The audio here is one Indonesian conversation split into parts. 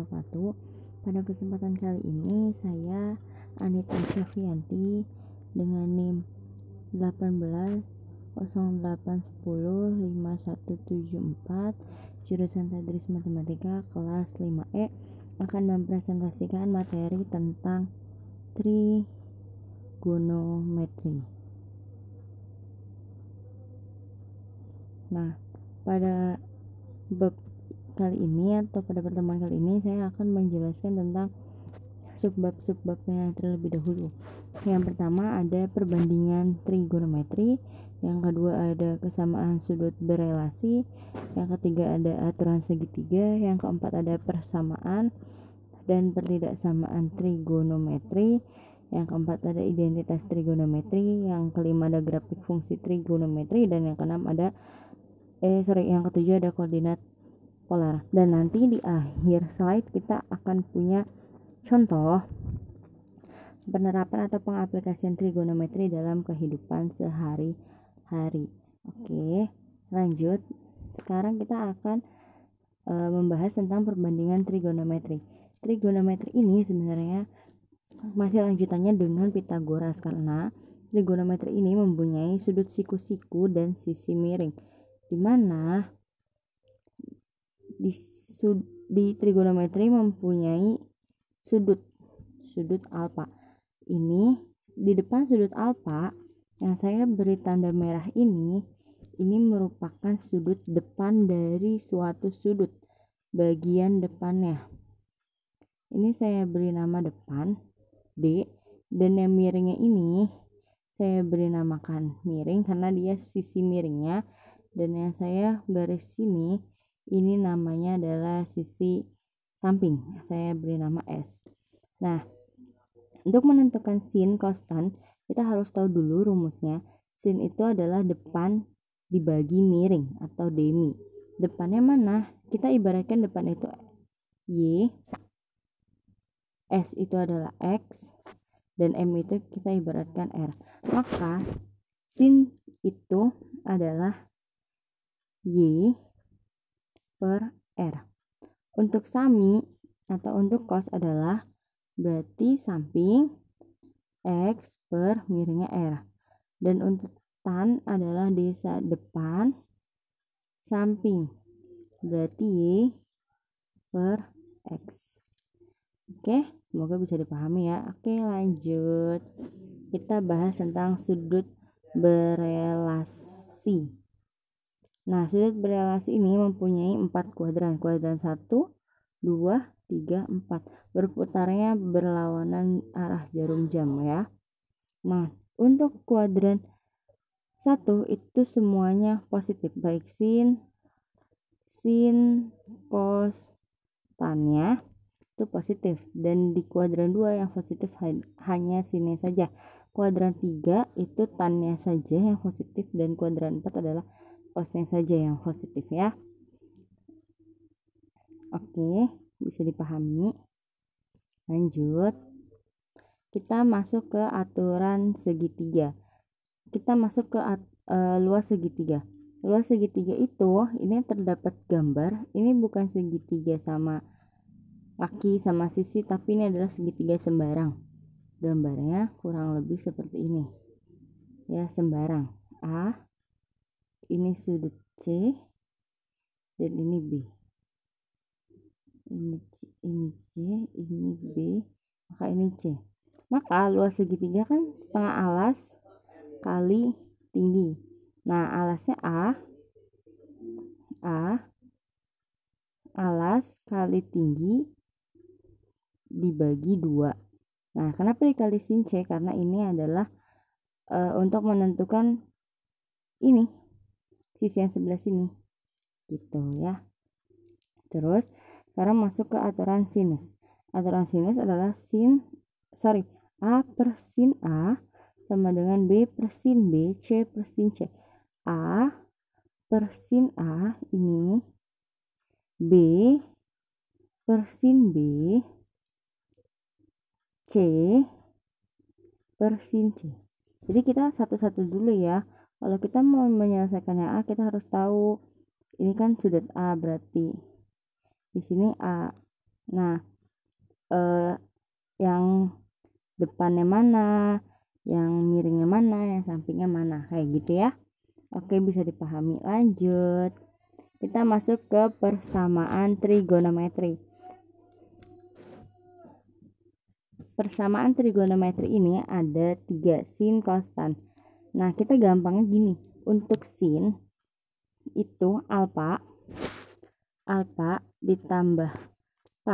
wabarakatuh. Pada kesempatan kali ini saya Anita Syafianti dengan NIM 1808105174 jurusan Tadris Matematika kelas 5E akan mempresentasikan materi tentang trigonometri. Nah, pada bab kali ini atau pada pertemuan kali ini saya akan menjelaskan tentang subbab-subbabnya terlebih dahulu. Yang pertama ada perbandingan trigonometri, yang kedua ada kesamaan sudut berelasi, yang ketiga ada aturan segitiga, yang keempat ada persamaan dan pertidaksamaan trigonometri, yang keempat ada identitas trigonometri, yang kelima ada grafik fungsi trigonometri, dan yang keenam ada yang ketujuh ada koordinat polar. Dan nanti di akhir slide kita akan punya contoh penerapan atau pengaplikasian trigonometri dalam kehidupan sehari-hari. Oke, lanjut. Sekarang kita akan membahas tentang perbandingan trigonometri. Trigonometri ini sebenarnya masih lanjutannya dengan Pitagoras, karena trigonometri ini mempunyai sudut siku-siku dan sisi miring, di mana di trigonometri mempunyai sudut alfa. Ini di depan sudut alfa yang saya beri tanda merah ini merupakan sudut depan dari suatu sudut, bagian depannya. Ini saya beri nama depan D, dan yang miringnya ini saya beri namakan miring karena dia sisi miringnya, dan yang saya garis sini ini namanya adalah sisi samping, saya beri nama S. Nah, untuk menentukan sin konstan kita harus tahu dulu rumusnya. Sin itu adalah depan dibagi miring atau demi. Depannya mana? Kita ibaratkan depan itu Y, S itu adalah X, dan M itu kita ibaratkan R. Maka sin itu adalah Y per R. Untuk sami atau untuk cos adalah berarti samping X per miringnya R. Dan untuk tan adalah desa depan samping, berarti Y per X. Oke, semoga bisa dipahami ya. Oke, lanjut. Kita bahas tentang sudut berelasi. Nah, sudut berelasi ini mempunyai 4 kuadran. Kuadran 1, 2, 3, 4. Berputarnya berlawanan arah jarum jam ya. Nah, untuk kuadran 1 itu semuanya positif, baik sin, cos, tannya itu positif. Dan di kuadran 2 yang positif hanya sinnya saja. Kuadran 3 itu tannya saja yang positif, dan kuadran 4 adalah cosnya saja yang positif ya. Oke, bisa dipahami. Lanjut, kita masuk ke aturan segitiga. Kita masuk ke luas segitiga. Luas segitiga itu ini terdapat gambar. Ini bukan segitiga sama kaki sama sisi, tapi ini adalah segitiga sembarang. Gambarnya kurang lebih seperti ini ya, sembarang. A, ini sudut C, dan ini B. Ini C, ini B, maka ini C. Maka luas segitiga kan setengah alas kali tinggi. Nah, alasnya A, alas kali tinggi dibagi 2. Nah, kenapa dikali sin C? Karena ini adalah untuk menentukan ini sisi yang sebelah sini gitu ya. Terus sekarang masuk ke aturan sinus. Aturan sinus adalah A per sin A sama dengan B per sin B, C per sin C. A per sin A ini B per sin B, C per sin C. Jadi kita satu-satu dulu ya. Kalau kita mau menyelesaikan yang A, kita harus tahu ini kan sudut A, berarti di sini A Nah, yang depannya mana, yang miringnya mana, yang sampingnya mana, kayak gitu ya. Oke, bisa dipahami. Lanjut, kita masuk ke persamaan trigonometri. Persamaan trigonometri ini ada 3, sin, cos, tan. Nah, kita gampangnya gini, untuk sin itu alfa ditambah K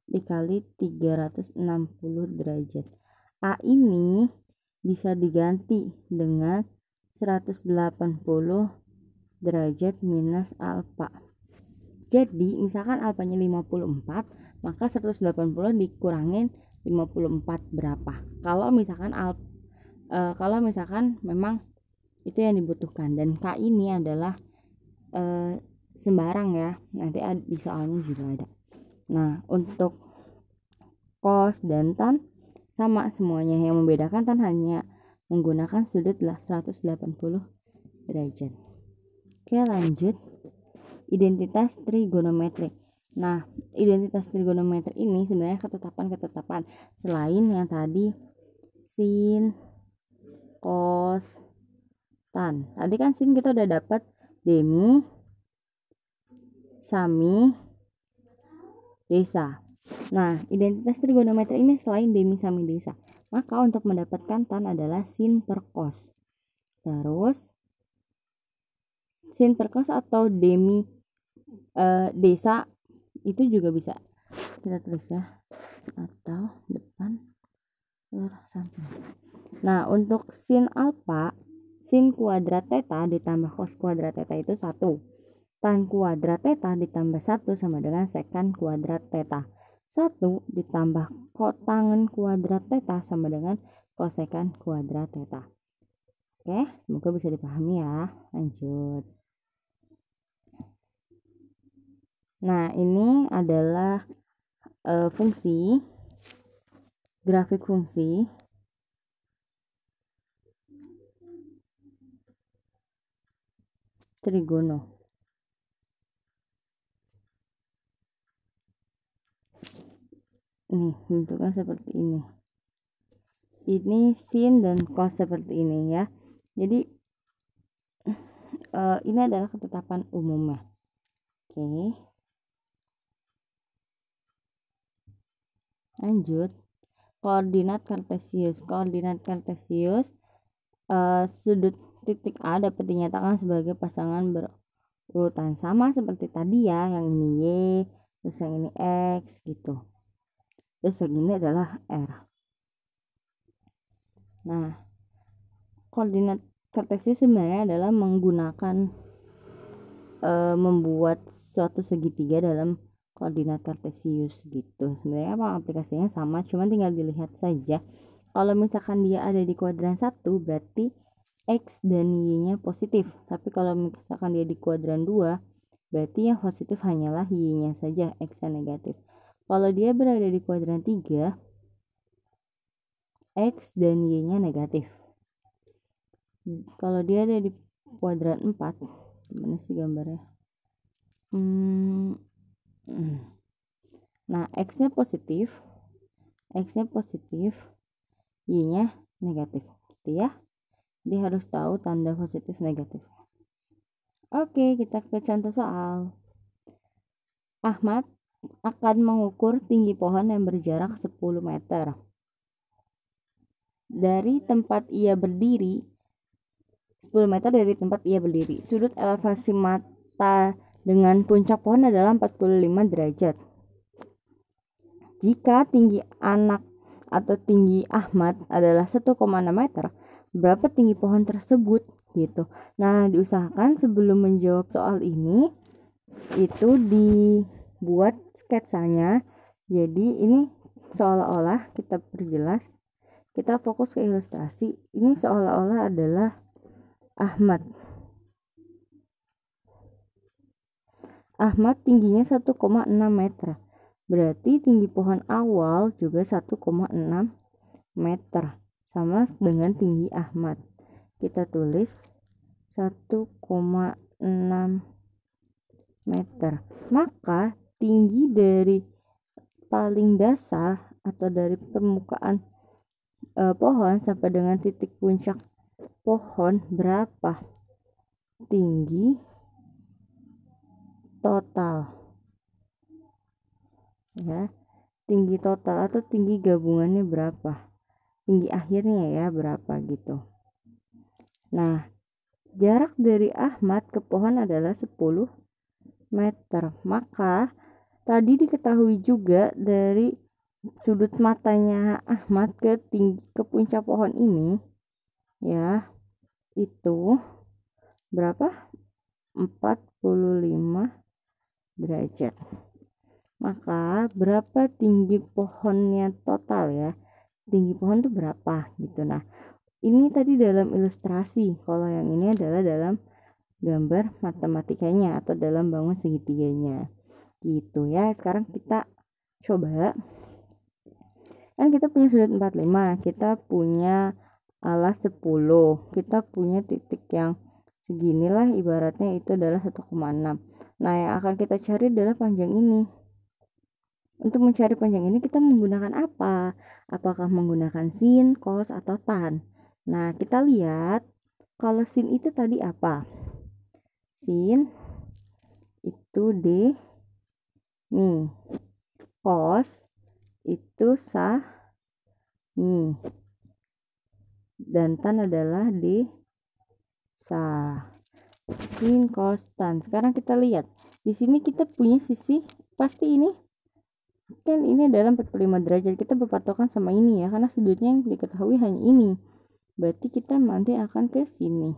dikali 360 derajat. A ini bisa diganti dengan 180 derajat minus alfa. Jadi misalkan alfanya 54, maka 180 dikurangin 54 berapa? Kalau misalkan memang itu yang dibutuhkan, dan K ini adalah sembarang ya, nanti di soalnya juga ada. Nah, untuk cos dan tan sama semuanya, yang membedakan tan hanya menggunakan sudut 180 derajat. Oke, lanjut, identitas trigonometri. Nah, identitas trigonometri ini sebenarnya ketetapan selain yang tadi sin, cos, tan. Tadi kan sin kita udah dapat demi, sami, desa. Nah, identitas trigonometri ini selain demi, sami, desa, maka untuk mendapatkan tan adalah sin per cos. Terus sin per cos atau demi desa itu juga bisa kita tulis ya, atau depan per samping. Nah, untuk sin alfa, sin kuadrat theta ditambah cos kuadrat theta itu 1. Tan kuadrat theta ditambah 1 sama dengan sekan kuadrat theta. 1 ditambah kotangen kuadrat theta sama dengan kosekan kuadrat theta. Oke, semoga bisa dipahami ya. Lanjut. Nah, ini adalah fungsi, grafik fungsi trigono. Nih, bentuknya seperti ini. Ini sin dan cos seperti ini ya. Jadi ini adalah ketetapan umumnya. Oke. Lanjut. Koordinat kartesius. Sudut titik A dapat dinyatakan sebagai pasangan berurutan sama seperti tadi ya, yang ini Y, terus yang ini X gitu. Terus yang ini adalah R. Nah, koordinat kartesius sebenarnya adalah menggunakan membuat suatu segitiga dalam koordinat kartesius gitu. Sebenarnya aplikasinya sama, cuman tinggal dilihat saja. Kalau misalkan dia ada di kuadran 1, berarti X dan Y-nya positif. Tapi kalau misalkan dia di kuadran 2, berarti yang positif hanyalah Y-nya saja, X-nya negatif. Kalau dia berada di kuadran 3, X dan Y-nya negatif. Kalau dia ada di kuadran 4, gimana sih gambarnya? Nah, X-nya positif, Y-nya negatif, gitu ya. Jadi harus tahu tanda positif negatif. Oke, kita ke contoh soal. Ahmad akan mengukur tinggi pohon yang berjarak 10 meter. Dari tempat ia berdiri, 10 meter dari tempat ia berdiri. Sudut elevasi mata dengan puncak pohon adalah 45 derajat. Jika tinggi anak atau tinggi Ahmad adalah 1,6 meter, berapa tinggi pohon tersebut gitu. Nah, diusahakan sebelum menjawab soal ini itu dibuat sketsanya. Jadi ini seolah-olah kita perjelas, kita fokus ke ilustrasi. Ini seolah-olah adalah Ahmad tingginya 1,6 meter. Berarti tinggi pohon awal juga 1,6 meter, sama dengan tinggi Ahmad. Kita tulis 1,6 meter. Maka tinggi dari paling dasar atau dari permukaan pohon sampai dengan titik puncak pohon berapa tinggi total, ya, tinggi total atau tinggi gabungannya berapa, tinggi akhirnya ya berapa gitu. Nah, jarak dari Ahmad ke pohon adalah 10 meter. Maka tadi diketahui juga dari sudut matanya Ahmad ke puncak pohon ini, ya, itu berapa? 45 derajat. Maka berapa tinggi pohonnya total ya? Tinggi pohon itu berapa gitu. Nah, ini tadi dalam ilustrasi. Kalau yang ini adalah dalam gambar matematikanya atau dalam bangun segitiganya. Gitu ya. Sekarang kita coba. Kan kita punya sudut 45, kita punya alas 10, kita punya titik yang seginilah, ibaratnya itu adalah 1,6. Nah, yang akan kita cari adalah panjang ini. Untuk mencari panjang ini kita menggunakan apa? Apakah menggunakan sin, cos, atau tan? Nah, kita lihat kalau sin itu tadi apa? Sin itu D mi. Cos itu sa mi. Dan tan adalah D sa. Sin, cos, tan. Sekarang kita lihat. Di sini kita punya sisi, pasti ini kan ini adalah 45 derajat, kita berpatokan sama ini ya, karena sudutnya yang diketahui hanya ini, berarti kita nanti akan ke sini.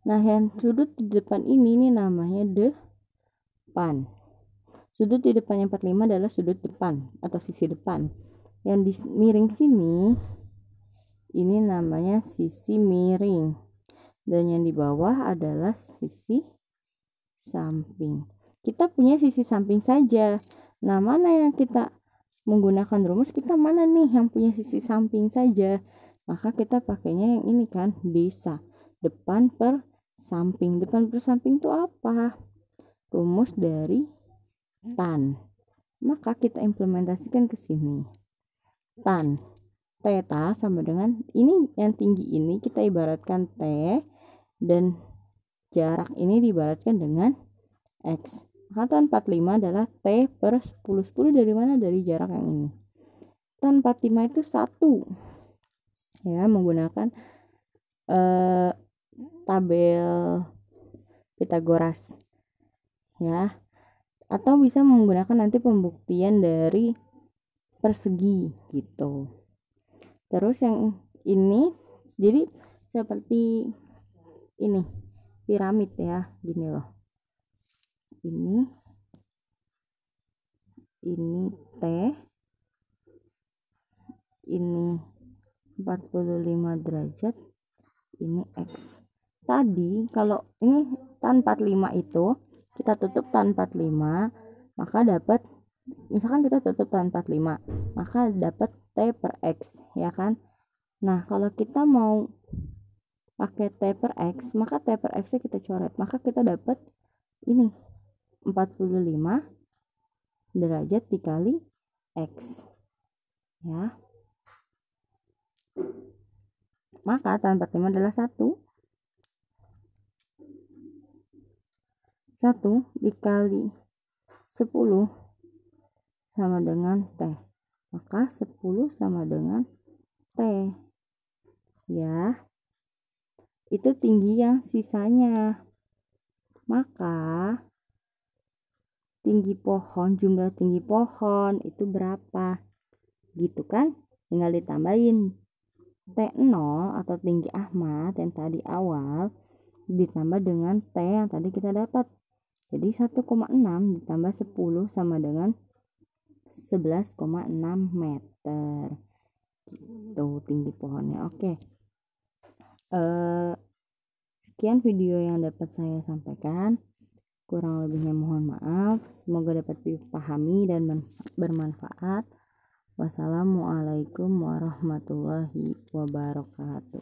Nah, yang sudut di depan ini namanya depan. Sudut di depannya 45 adalah sudut depan atau sisi depan. Yang di miring sini ini namanya sisi miring, dan yang di bawah adalah sisi samping. Kita punya sisi samping saja. Nah, mana yang kita menggunakan rumus, kita mana nih yang punya sisi samping saja? Maka kita pakainya yang ini kan, desa. Depan per samping. Depan per samping itu apa? Rumus dari tan. Maka kita implementasikan ke sini. Tan theta sama dengan ini, yang tinggi ini kita ibaratkan T, dan jarak ini diibaratkan dengan X. Maka tan 45 adalah T per 10. 10 dari mana? Dari jarak yang ini. Tan 45 itu 1. Ya, menggunakan tabel Pythagoras. Ya. Atau bisa menggunakan nanti pembuktian dari persegi gitu. Terus yang ini jadi seperti ini, piramid ya, gini loh. Ini T, ini 45 derajat, ini X. Tadi kalau ini tan 45 itu kita tutup tan 45, maka dapat, misalkan kita tutup tan 45, maka dapat T per X, ya kan? Nah, kalau kita mau pakai T per X, maka T per X nya kita coret, maka kita dapat ini 45 derajat dikali X, ya. Maka tan 45 adalah 1 dikali 10 sama dengan T. Maka 10 sama dengan T, ya. Itu tinggi yang sisanya. Maka tinggi pohon, jumlah tinggi pohon itu berapa? Gitu kan? Tinggal ditambahin T0 atau tinggi Ahmad yang tadi awal ditambah dengan T yang tadi kita dapat. Jadi 1,6 ditambah 10 sama dengan 11,6 meter. Gitu tinggi pohonnya. Oke. Sekian video yang dapat saya sampaikan. Kurang lebihnya mohon maaf. Semoga dapat dipahami dan bermanfaat. Wassalamualaikum warahmatullahi wabarakatuh.